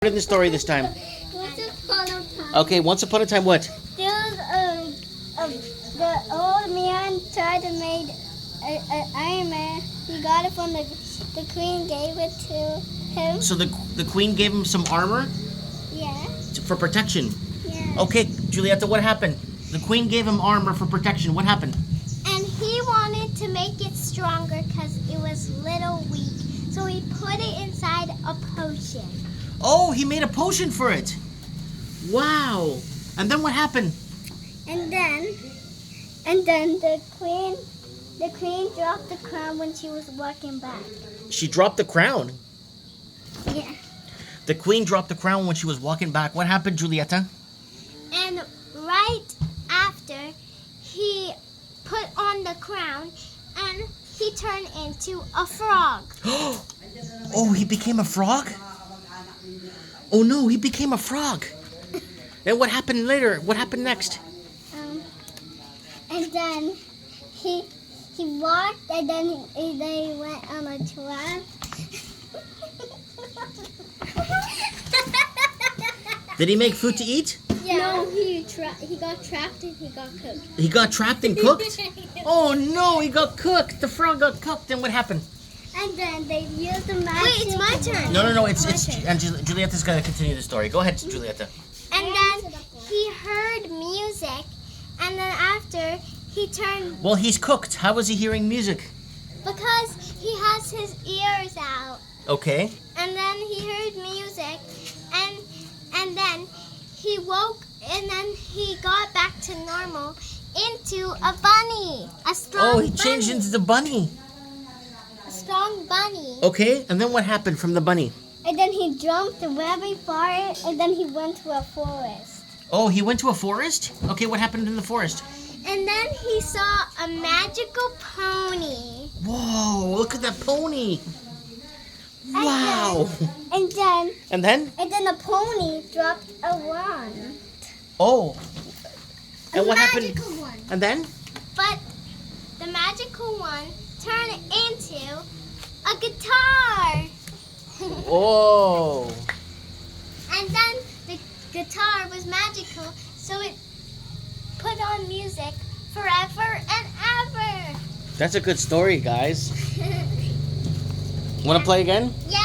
In the story this time. Once upon a time. Okay, once upon a time what? There was the old man tried to make an Iron Man. He got it from the queen gave it to him. So the queen gave him some armor Yeah. for protection. Yeah. Okay, Julieta, what happened? The queen gave him armor for protection. What happened? And he wanted to make it stronger because it was little weak. So he put it inside a potion. Oh, he made a potion for it. Wow. And then what happened? And then the queen dropped the crown when she was walking back. She dropped the crown. Yeah. The queen dropped the crown when she was walking back. What happened, Julieta? And right after he put on the crown and he turned into a frog. Oh, he became a frog? Oh no, he became a frog. And what happened later? What happened next? And then he walked and then they went on a trap. Did he make food to eat? Yeah. No, he got trapped and he got cooked. He got trapped and cooked? Oh no, he got cooked. The frog got cooked. Then what happened? And then they used the magic. Wait, it's my turn. No, it's and Julieta's gonna continue the story. Go ahead, Julieta. And then he heard music, and then after he turned. Well, he's cooked. How was he hearing music? Because he has his ears out. Okay. And then he heard music, and then he woke, and then he got back to normal into a bunny, a strong. Oh, he changed bunny. into the bunny. A strong bunny. Okay, and then what happened from the bunny? And then he jumped very far, and then he went to a forest. Oh, he went to a forest? Okay, what happened in the forest? And then he saw a magical pony. Whoa, look at that pony. Wow. And then And then? the pony dropped a wand. Oh. And what happened? Magical one. And then? But the magical one turned into a guitar. Oh. And then the guitar was magical, so it put on music forever and ever. That's a good story, guys. Want to play again? Yeah.